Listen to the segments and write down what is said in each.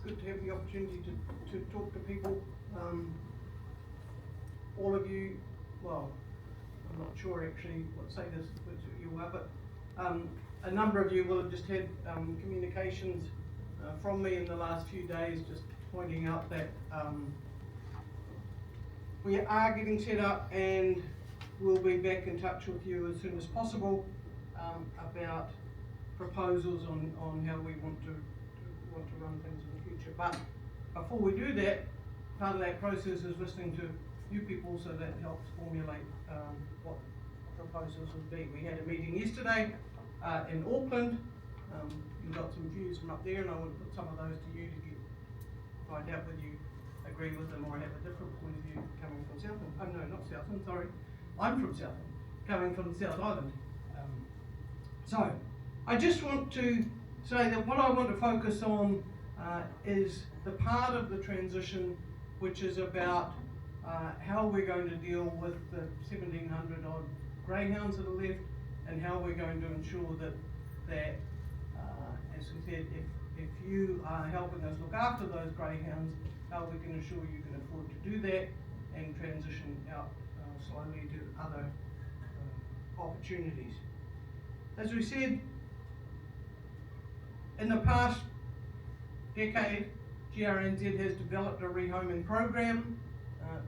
good to have the opportunity to talk to people. All of you, well, I'm not sure actually what status you are, but a number of you will have just had communications from me in the last few days, just pointing out that we are getting set up, and we'll be back in touch with you as soon as possible about proposals on how we want to run things in the future. But before we do that, part of that process is listening to you people, so that helps formulate what proposals would be. We had a meeting yesterday in Auckland. You got some views from up there, and I would put some of those to you to find out whether you agree with them or have a different point of view coming from Southland. Oh no, not Southland, sorry. I'm from Southland, coming from the South Island. So, I just want to say that what I want to focus on is the part of the transition which is about how we're going to deal with the 1,700 odd greyhounds that are left, and how we're going to ensure that as we said, if you are helping us look after those greyhounds, how we can ensure you can afford to do that and transition out slowly to other opportunities. As we said, in the past decade, GRNZ has developed a rehoming program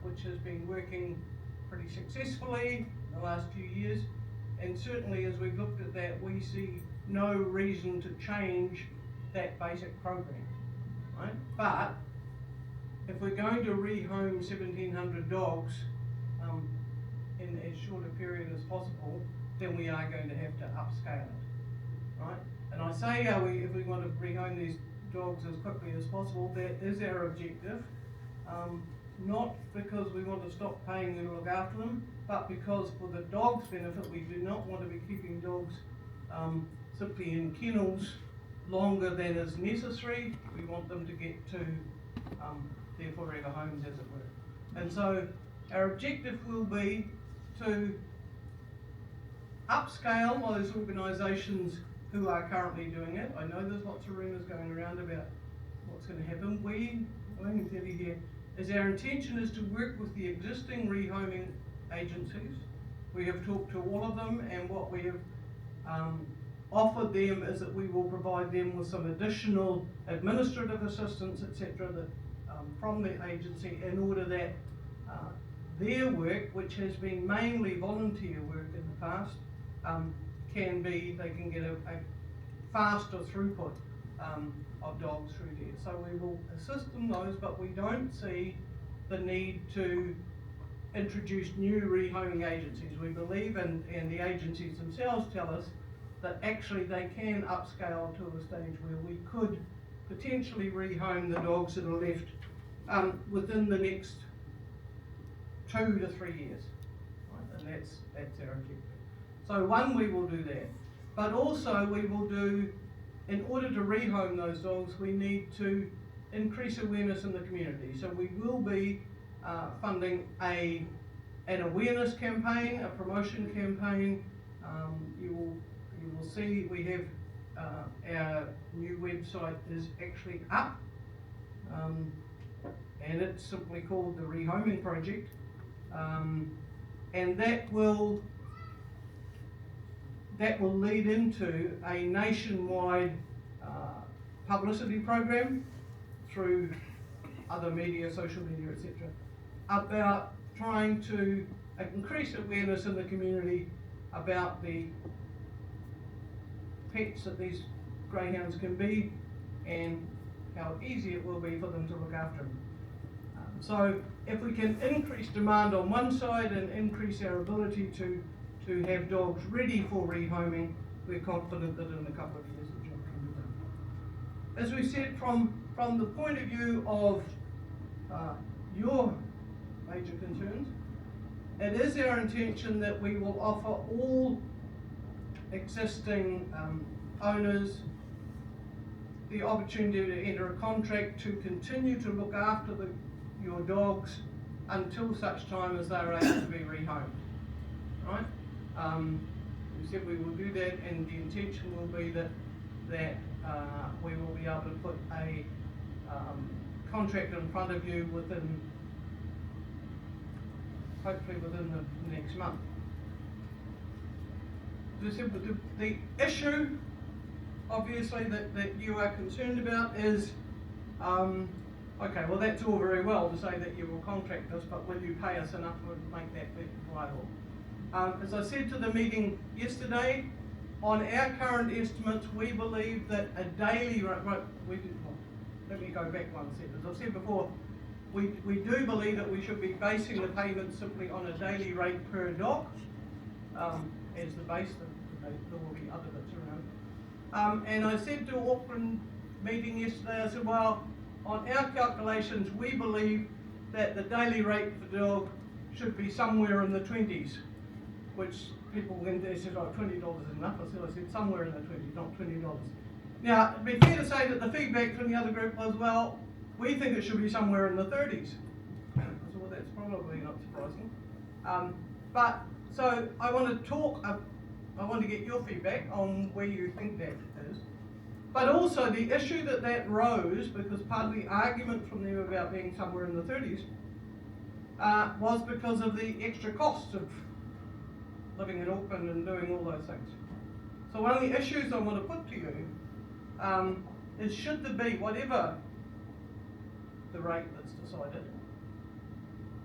which has been working pretty successfully in the last few years, and certainly as we've looked at that, we see no reason to change that basic program, right? But if we're going to rehome 1,700 dogs in as short a period as possible, then we are going to have to upscale it, right? And I say if we want to rehome these dogs as quickly as possible, that is our objective, not because we want to stop paying you to look after them, but because for the dog's benefit, we do not want to be keeping dogs simply in kennels longer than is necessary. We want them to get to their forever homes, as it were. And so our objective will be to upscale those organisations who are currently doing it. I know there's lots of rumours going around about what's going to happen. I can tell you here, is our intention is to work with the existing rehoming agencies. We have talked to all of them, and what we have offered them is that we will provide them with some additional administrative assistance, etc., from the agency, in order that their work, which has been mainly volunteer work in the past, they can get a faster throughput of dogs through there. So we will assist them those, but we don't see the need to introduce new rehoming agencies. We believe, and the agencies themselves tell us, that actually they can upscale to a stage where we could potentially rehome the dogs that are left within the next 2 to 3 years, right? And that's our objective. So one, we will do that, but also we will do, in order to rehome those dogs, we need to increase awareness in the community. So we will be funding an awareness campaign, a promotion campaign. You will see we have our new website is actually up, and it's simply called the Rehoming Project, and that will lead into a nationwide publicity program through other media, social media, etc., about trying to increase awareness in the community about the pets that these greyhounds can be, and how easy it will be for them to look after them. So if we can increase demand on one side and increase our ability to have dogs ready for rehoming, we're confident that in a couple of years the job can be done. As we said, from the point of view of your major concerns, it is our intention that we will offer all existing owners the opportunity to enter a contract to continue to look after your dogs until such time as they are able to be rehomed, right? We said we will do that, and the intention will be that we will be able to put a contract in front of you hopefully within the next month. As I said, the issue, obviously, that you are concerned about is, okay, well that's all very well to say that you will contract us, but will you pay us enough to make that viable? As I said to the meeting yesterday, on our current estimates, we believe that a daily rate, let me go back one step. As I've said before, we do believe that we should be basing the payment simply on a daily rate per dog as the base. There will be other bits around. And I said to Auckland meeting yesterday, I said, well, on our calculations, we believe that the daily rate for the dog should be somewhere in the 20s, which people went there and said, oh, $20 is enough. I said somewhere in the 20s, not $20. Now, it'd be fair to say that the feedback from the other group was, well, we think it should be somewhere in the 30s. I said, well, that's probably not surprising. But, so I want to get your feedback on where you think that is. But also the issue that rose, because part of the argument from them about being somewhere in the 30s, was because of the extra costs of living in Auckland and doing all those things. So one of the issues I want to put to you is, should there be, whatever the rate that's decided,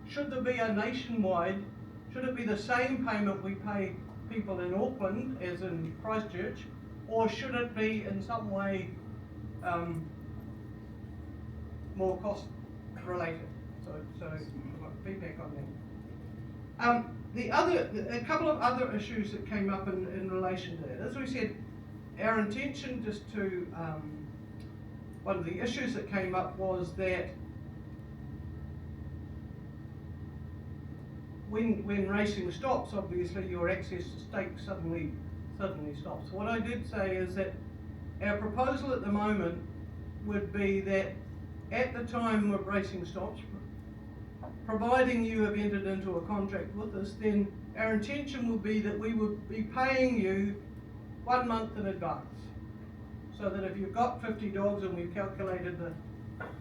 should there be a nationwide, should it be the same payment we pay people in Auckland as in Christchurch, or should it be in some way more cost related? So feedback on that. A couple of other issues that came up in relation to that. As we said, our intention just to, one of the issues that came up was that when racing stops, obviously your access to stakes suddenly stops. What I did say is that our proposal at the moment would be that at the time of racing stops, providing you have entered into a contract with us, then our intention would be that we would be paying you 1 month in advance. So that if you've got 50 dogs and we've calculated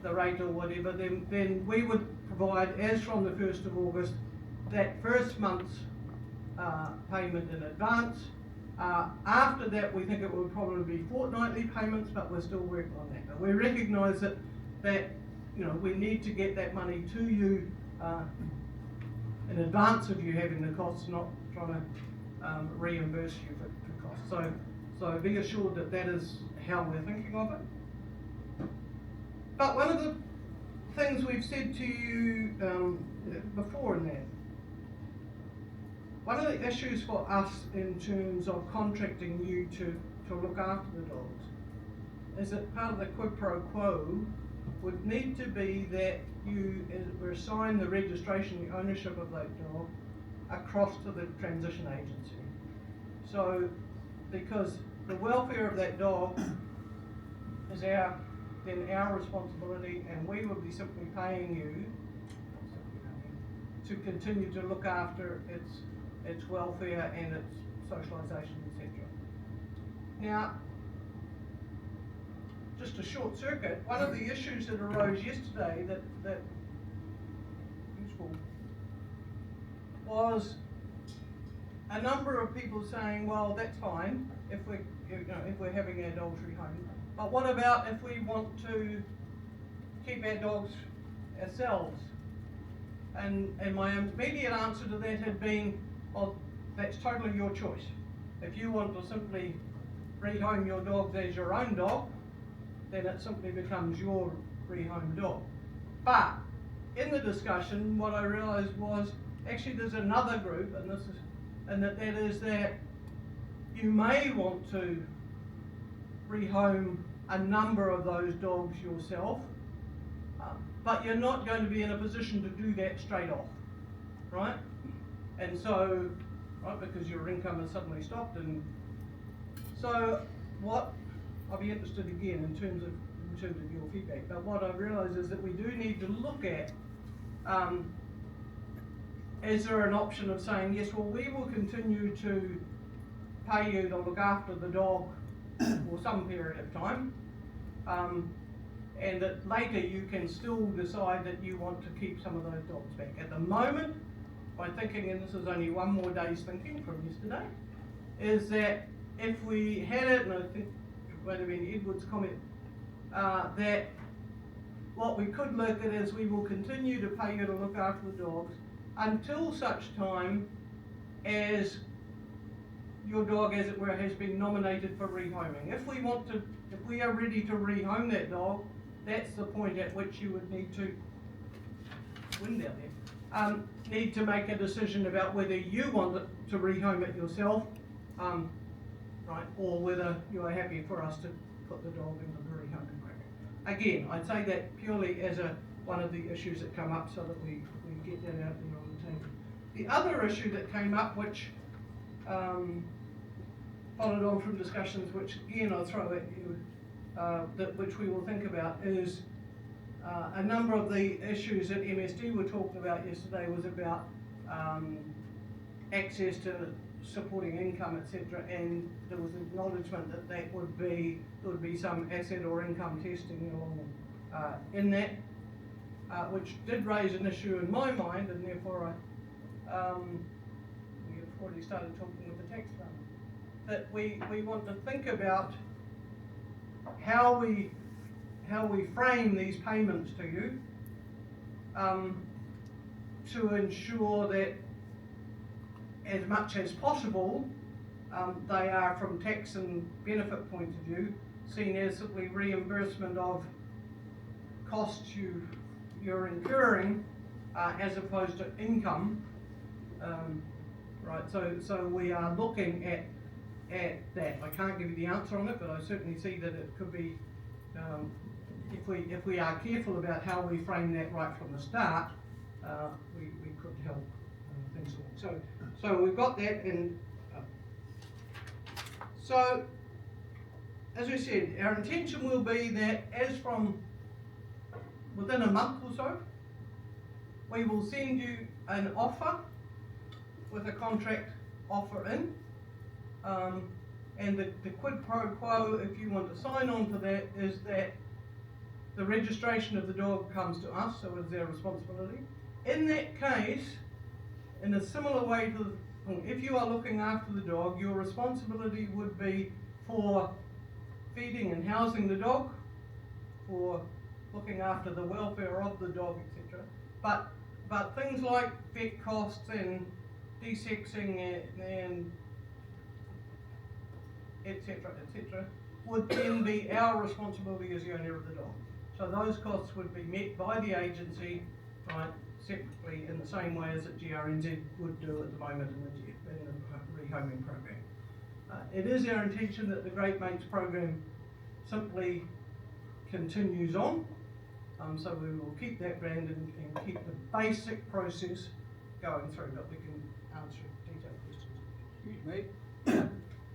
the rate or whatever, then we would provide, as from the 1st of August, that first month's payment in advance. After that, we think it will probably be fortnightly payments, but we're still working on that. But we recognise that we need to get that money to you in advance of you having the costs, not trying to reimburse you for costs. So be assured that that is how we're thinking of it. But one of the things we've said to you before in that, one of the issues for us in terms of contracting you to look after the dogs is that part of the quid pro quo would need to be that you assign the registration, the ownership of that dog across to the transition agency. So, because the welfare of that dog is then our responsibility, and we would be simply paying you to continue to look after its welfare and its socialisation, etc. Now, just a short circuit, one of the issues that arose yesterday that useful was a number of people saying, well, that's fine if we're having our dogs rehome, but what about if we want to keep our dogs ourselves? And my immediate answer to that had been, well, that's totally your choice. If you want to simply rehome your dogs as your own dog, then it simply becomes your rehome dog. But in the discussion, what I realised was actually there's another group, and that is that you may want to rehome a number of those dogs yourself, but you're not going to be in a position to do that straight off, right? And so, right, because your income has suddenly stopped, and so what I'll be interested again in terms of your feedback. But what I've realised is that we do need to look at, is there an option of saying, yes, well, we will continue to pay you to look after the dog for some period of time, and that later you can still decide that you want to keep some of those dogs back. At the moment, my thinking, and this is only one more day's thinking from yesterday, is that if we had it, and I think it might have been Edward's comment, that what we could look at is we will continue to pay you to look after the dogs until such time as your dog, as it were, has been nominated for rehoming. If we are ready to rehome that dog, that's the point at which you would need to, wind out there, need to make a decision about whether you want to rehome it yourself, right, or whether you are happy for us to put the dog into the rehoming program. Again, I'd say that purely as one of the issues that come up, so that we get that out there on the table. The other issue that came up, which followed on from discussions, which again I'll throw at you, which we will think about, is a number of the issues that MSD were talking about yesterday was about access to supporting income, etc., and there was acknowledgement that there would be some asset or income testing along in that, which did raise an issue in my mind, and therefore we have already started talking with the tax fund, that we want to think about how we frame these payments to you to ensure that as much as possible they are, from tax and benefit point of view, seen as simply reimbursement of costs you're incurring as opposed to income, right? So we are looking at that. I can't give you the answer on it, but I certainly see that it could be, if we are careful about how we frame that right from the start, we could help things along. So we've got that, and so as we said, our intention will be that as from within a month or so, we will send you an offer with a contract offer in. And the quid pro quo, if you want to sign on to that, is that the registration of the dog comes to us, so it's their responsibility. In that case, in a similar way to, if you are looking after the dog, your responsibility would be for feeding and housing the dog, for looking after the welfare of the dog, etc. But things like vet costs and desexing and etc., would then be our responsibility as the owner of the dog. So those costs would be met by the agency, right, separately, in the same way as that GRNZ would do at the moment in the rehoming program. It is our intention that the Great Mates program simply continues on, so we will keep that brand and keep the basic process going through, but we can answer detailed questions. Excuse me.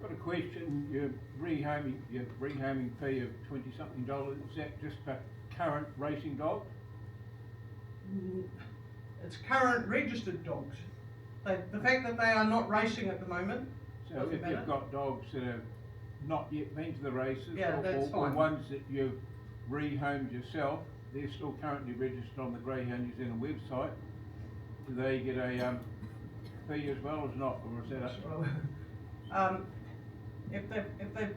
Got a question. Your rehoming fee of $20-something, is that just for current racing dogs? It's current registered dogs. The fact that they are not racing at the moment. So if you've got dogs that have not yet been to the races, yeah, or ones that you've rehomed yourself, they're still currently registered on the Greyhound New Zealand website. Do they get a fee as well as not, or is that if they,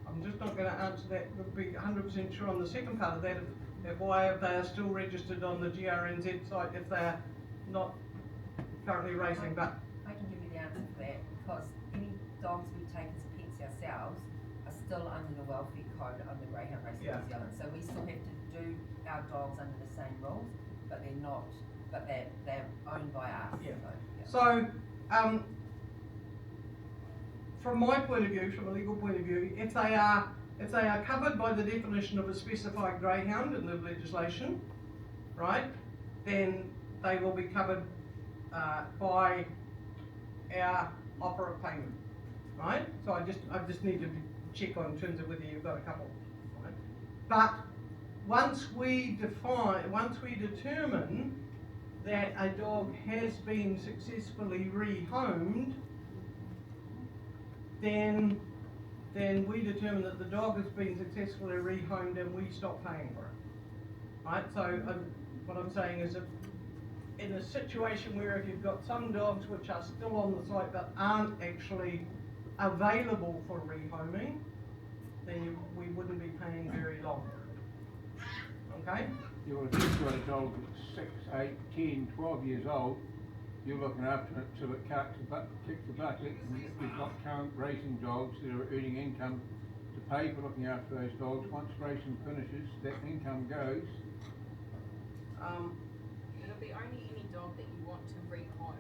I'm just not going to answer that. Would be 100% sure on the second part of that. If why if they are still registered on the GRNZ site if they are not currently racing, but I can give you the answer for that, because any dogs we take as pets ourselves are still under the welfare code of the Greyhound Racing New Zealand. So we still have to do our dogs under the same rules, but they're not. But they're owned by us. Yeah. So from my point of view, from a legal point of view, if they are covered by the definition of a specified greyhound in the legislation, right, then they will be covered by our offer of payment, right? So I just need to check on in terms of whether you've got a couple, right? But once we determine that a dog has been successfully rehomed, then then we determine that the dog has been successfully rehomed and we stop paying for it. Right, so what I'm saying is that in a situation where if you've got some dogs which are still on the site but aren't actually available for rehoming, then we wouldn't be paying very long. Okay? If you've got a dog that's 6, 8, 10, 12 years old, you're looking after it till it kicks the bucket, and you've got current racing dogs that are earning income to pay for looking after those dogs. Once racing finishes, that income goes. It'll be only any dog that you want to rehome,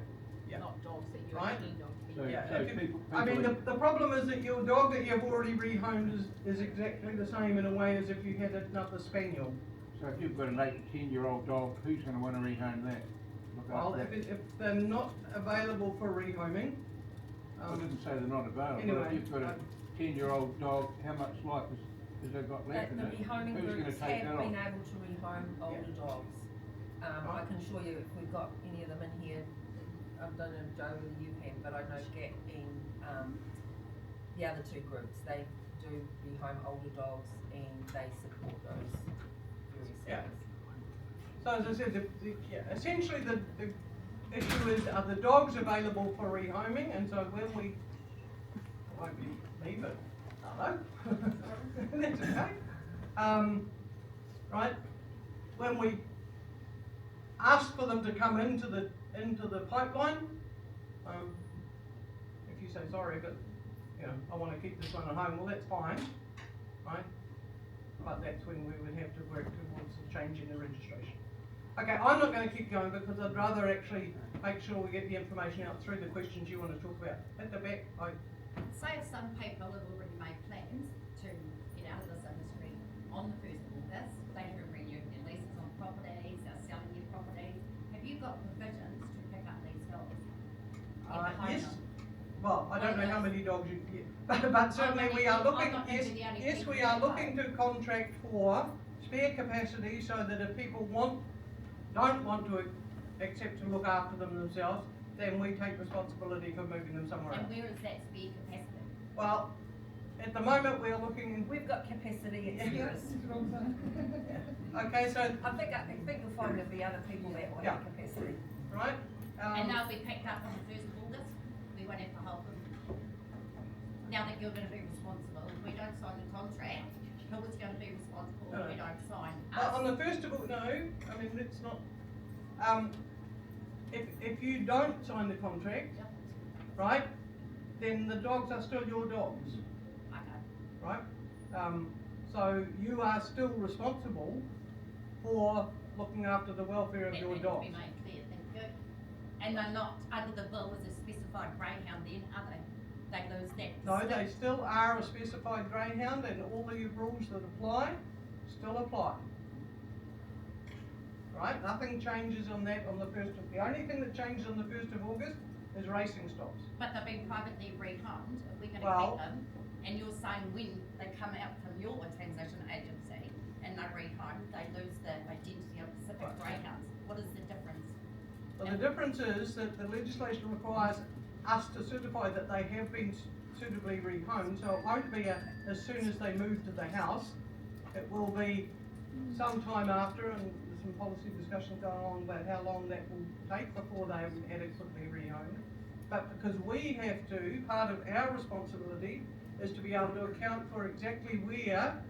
Yeah. not dogs that you Right. intend on keeping. So, Yeah, so if you- people I mean, the problem is that your dog that you've already rehomed is exactly the same in a way as if you had another spaniel. So if you've got an 8 to 10-year-old dog, who's going to want to rehome that? Look Well, after if that. they're not available for rehoming, I didn't say they're not available. anyway, If you've got a 10-year-old dog, how much life has they got left in The it? rehoming Who's going to groups take that have off? been able to rehome older dogs. I can assure you, if we've got any of them in here, I don't know, Joe, whether you have, but I know Gat and, the other two groups, they do rehome older dogs and they support those various Yeah. things. so as I said, essentially the issue is, are the dogs available for rehoming? And so when we, it won't be me, but hello, that's okay. Right, when we ask for them to come into the pipeline, if you say sorry, but I want to keep this one at home, well, that's fine, right? But that's when we would have to work towards a change in the registration. Okay, I'm not going to keep going because I'd rather actually make sure we get the information out through the questions you want to talk about. At the back, Say if some people have already made plans to get out of this industry on the 1st of August, they have renewed their leases on properties, they're selling their properties. Have you got provisions to pick up these dogs? And home yes. them? Well, I don't know how many dogs you can get, but certainly we are looking, I'm not gonna be the only yes, people we that are know. looking to contract for spare capacity so that if people don't want to accept to look after them themselves, then we take responsibility for moving them somewhere else. And where is that spare capacity? Well, at the moment we are looking, We've got capacity at Ceres. okay, so, I think you'll find there'll be other people that will have capacity. right? And they'll be picked up on the 1st of August, we won't have to hold them. Now that you're gonna be responsible, if we don't sign the contract, who is gonna be responsible if we don't sign? On Us. the first of all, no, I mean, it's not, if you don't sign the contract, Yep. right, then the dogs are still your dogs, Okay. right? So you are still responsible for looking after the welfare of That your needs to dogs. be made clear, thank you. And they're not under the bill as a specified greyhound then, are they? They lose that. No, they still are a specified greyhound and all the rules that apply, still apply. Right, nothing changes on that on the the only thing that changes on the 1st of August is racing stops. But they've been privately rehomed, if we're gonna Well- keep them, and you're saying when they come out from your transition agency and they're rehomed, they lose the identity of Pacific Right. greyhounds. What is the difference? Well, the difference is that the legislation requires us to certify that they have been suitably rehomed, so it won't be as soon as they move to the house. It will be some time after, and there's some policy discussions going on about how long that will take before they have been adequately rehomed. But because we have to, part of our responsibility is to be able to account for exactly where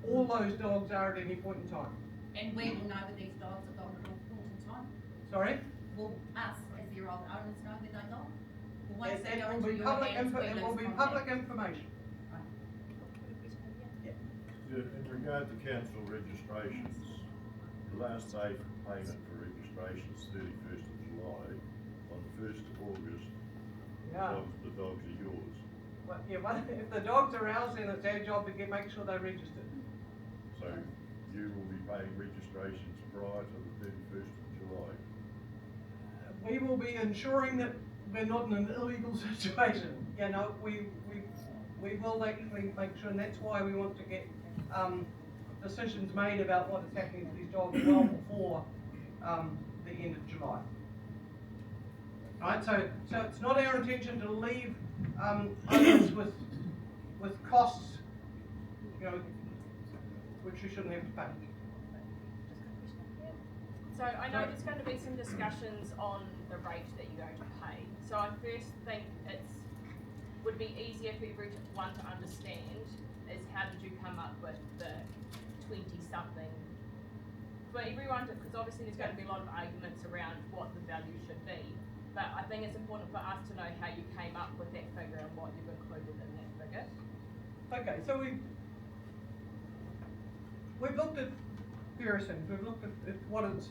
all those dogs are at any point in time. And we will know where these dogs are gone at all point in time? Sorry? Will us, as their old owners, know where they're gone? Or once they It go will into be your public hands, we it will lose be contact? public information. In regard to council registrations, the last day for payment for registration is 31st of July. On the 1st of August, Yeah. the dogs are yours. Well, if the dogs are ours, then it's our job to make sure they're registered. So you will be paying registrations prior to the 31st of July. We will be ensuring that we're not in an illegal situation. You know, we will actually make sure, and that's why we want to get decisions made about what is happening to these dogs well before the end of July. Right, so it's not our intention to leave owners with with costs, you know, which you shouldn't have to pay. So I know there's going to be some discussions on the rate that you're going to pay. So I first think would be easier for everyone to understand is how did you come up with the 20 something for everyone to, because obviously there's going to be a lot of arguments around what the value should be. But I think it's important for us to know how you came up with that figure and what you've included in that figure. Okay, so we've looked at various things. We've looked at what it's,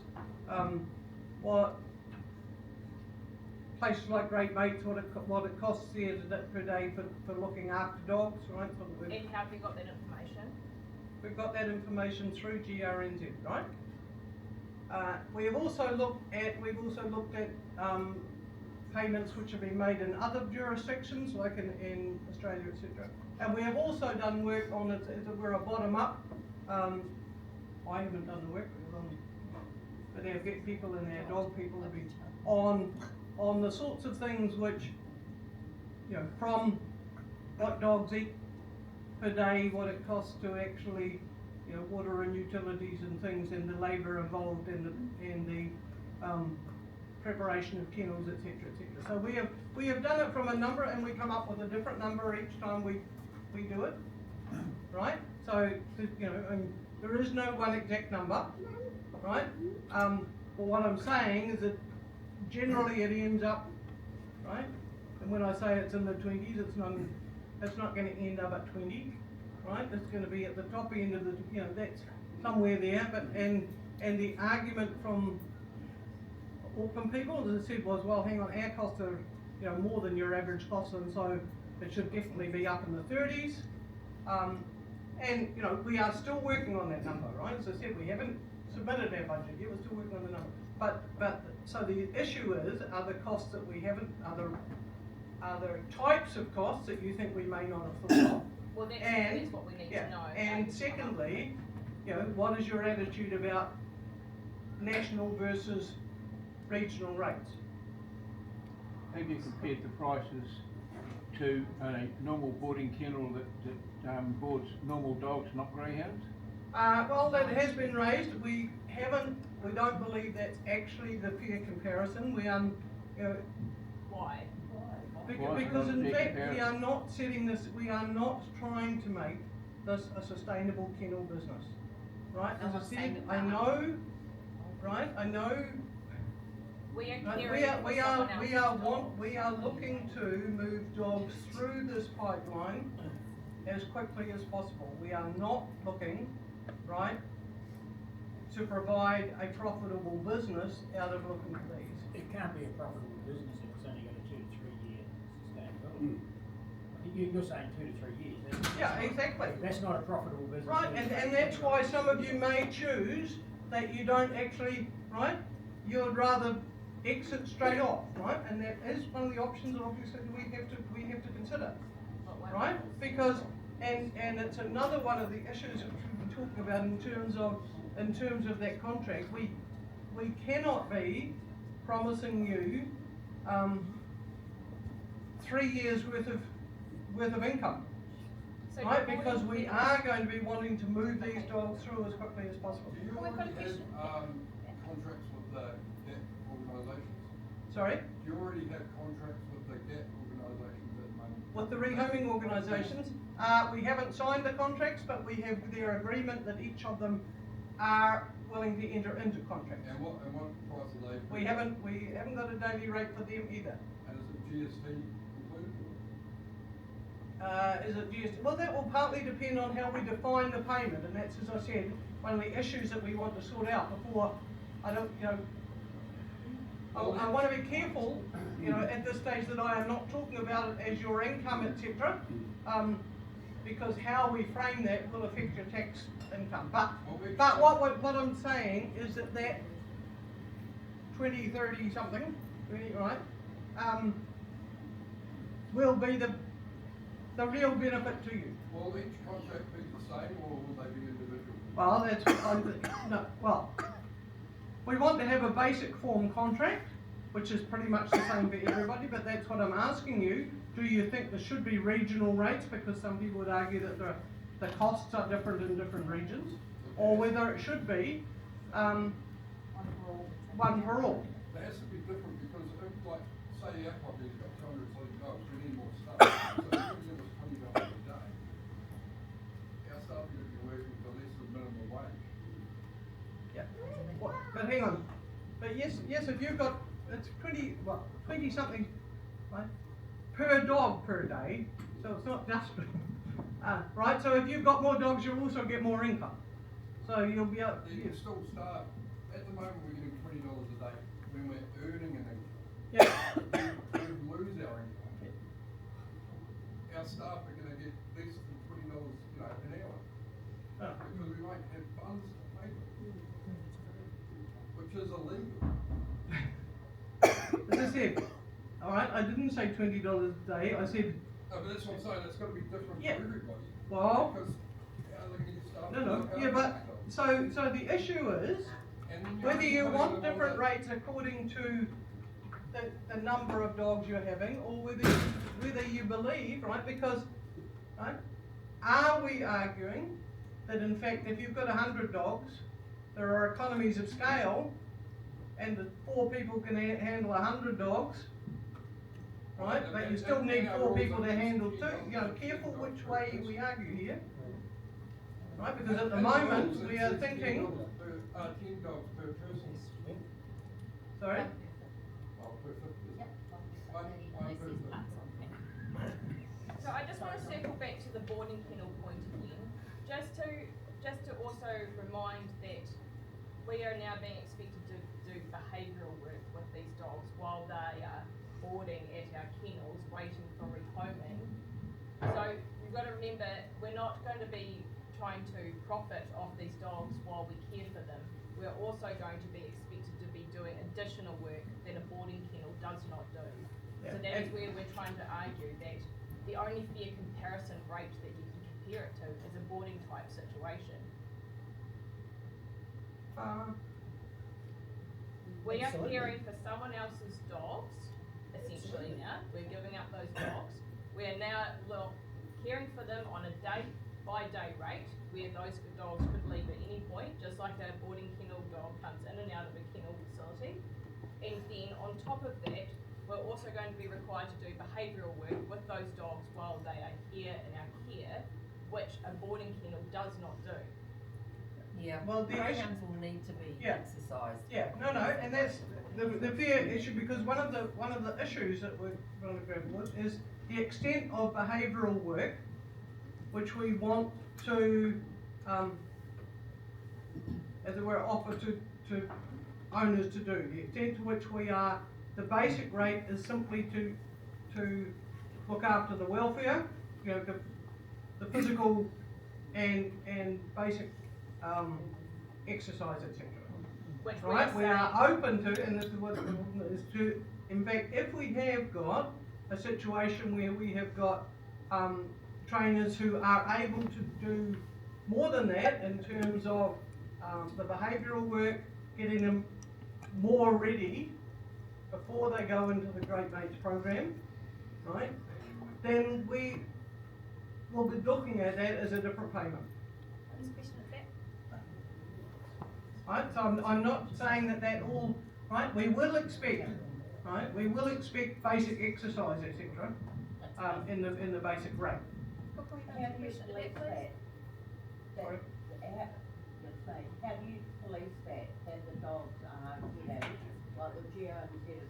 what places like Great Mates, what it costs there per day for looking after dogs, right? So And how have you got that information? we've got that information through GRNZ, right? We've also looked at payments which have been made in other jurisdictions, like in Australia, etc. And we have also done work on it, we're a bottom up. I haven't done the work, but there are people in there, dog people have been on the sorts of things which, you know, from what dogs eat per day, what it costs to actually, you know, water and utilities and things, and the labour involved in the preparation of kennels, etc., etc. So we have done it from a number, and we come up with a different number each time we do it, right? So you know, and there is no one exact number, right? But what I'm saying is that generally it ends up, right? And when I say it's in the 20s, it's not going to end up at 20, right? It's going to be at the top end of the, you know, that's somewhere there. But and the argument from Auckland people, as I said, was, well, hang on, our costs are, you know, more than your average costs, and so it should definitely be up in the 30s. And you know, we are still working on that number, right? As I said, we haven't submitted our budget yet. We're still working on the number. But so the issue is, are the costs that we haven't, are there types of costs that you think we may not have thought of? Well, that's what we need to know. And secondly, you know, what is your attitude about national versus regional rates? Have you compared the prices to a normal boarding kennel that boards normal dogs, not greyhounds? Well, that has been raised. We don't believe that's actually the fair comparison. We you know, Why? because in fact we are not setting this. We are not trying to make this a sustainable kennel business, right? No As I one's said, saying it I now. know, right? I know. We are Right, caring for someone else's we are looking to move dogs through this pipeline as quickly as possible. We are not looking, right, to provide a profitable business out of looking for these. It can't be a profitable business if it's only got a 2 to 3 year sustainability. You're saying 2 to 3 years. Yeah, exactly. That's not a profitable business. Right, and that's why some of you may choose that you don't actually, right, you'd rather exit straight off, right? And that is one of the options that obviously we have to consider, right? Because and it's another one of the issues which we've been talking about in terms of that contract. We cannot be promising you 3 years worth of income, So right? before Because you- we are going to be wanting to move these dogs through as quickly as possible. Do you Well, we've got a already question. have contracts with the GAT organisations? Sorry? Do you already have contracts with the GAT organisations at the moment? With the rehoming organisations, we haven't signed the contracts, but we have their agreement that each of them are willing to enter into contracts. And what price are they? We haven't got a daily rate for them either. And is it GST included? Is it GST? Well, that will partly depend on how we define the payment, and that's, as I said, one of the issues that we want to sort out before. I don't, you know, I want to be careful, you know, at this stage that I am not talking about it as your income, etc. Because how we frame that will affect your tax income. But what I'm saying is that 20, 30 something, 20, right, will be the real benefit to you. Will each contract be the same or will they be individual? Well, that's no. Well, we want to have a basic form contract, which is pretty much the same for everybody. But that's what I'm asking you do you think there should be regional rates, because some people would argue that the costs are different in different regions, or whether it should be, one for all. It has to be different because if, like, say our property's got 240 dogs, we need more staff. So if you give us $20 a day, our staff are going to be working for less than minimum wage. Yeah. What? But hang on. But yes, if you've got, it's 20 something, right, per dog per day. So it's not just, right. So if you've got more dogs, you'll also get more income. So you'll be able. You can still staff. At the moment, we're getting $20 a day when we're earning an income. Yeah. We lose our income. Our staff are going to get less than $20, an hour. Oh. Because we won't have funds to pay them, which is illegal. As I said, all right. I didn't say $20 a day. I said. No, but that's what I'm saying. It's got to be different Yeah. for everybody. Well. Because how are they going to get staff? No. Yeah, but so the issue is whether you want different rates according to the number of dogs you're having, or whether you believe, right? Because, right, are we arguing that in fact if you've got 100 dogs, there are economies of scale, and that 4 people can handle 100 dogs, right? But you still need 4 people to handle 2. Careful which way we argue here, right? Because at the moment we are thinking. 10 dogs per person. Sorry. Well, per 50. Yep. One per 50. So I just want to circle back to the boarding kennel point again, just to also remind that we are now being expected to do behavioural work with these dogs while they are boarding at our kennels, waiting for rehoming. So you've got to remember, we're not going to be trying to profit off these dogs while we care for them. We're also going to be expected to be doing additional work that a boarding kennel does not do. Yeah. So that is where we're trying to argue that the only fair comparison rate that you can compare it to is a boarding type situation. We are Absolutely. caring for someone else's dogs, essentially now. We're giving up those dogs. We are now caring for them on a day-by-day rate, where those dogs could leave at any point, just like a boarding kennel dog comes in and out of a kennel facility. And then on top of that, we're also going to be required to do behavioural work with those dogs while they are here in our care, which a boarding kennel does not do. Yeah, Well, the greyhounds will need to be Yeah. exercised. Yeah, no, and that's the fair issue, because one of the issues that we're going to grapple with is the extent of behavioural work which we want to, as it were, offer to owners to do. The extent to which the basic rate is simply to look after the welfare, the physical and basic exercise, etc. Which Right, we are saying- open to, and this is what is to, in fact, if we have got a situation where we have got trainers who are able to do more than that in terms of the behavioural work, getting them more ready before they go into the Great Mates program, right, then we will be looking at that as a different payment. This question is that. Right, so I'm not saying that all, right, we will expect basic exercise, etc. In the basic rate. How do you police that? Sorry? How do you police that the dogs are, like the geo and said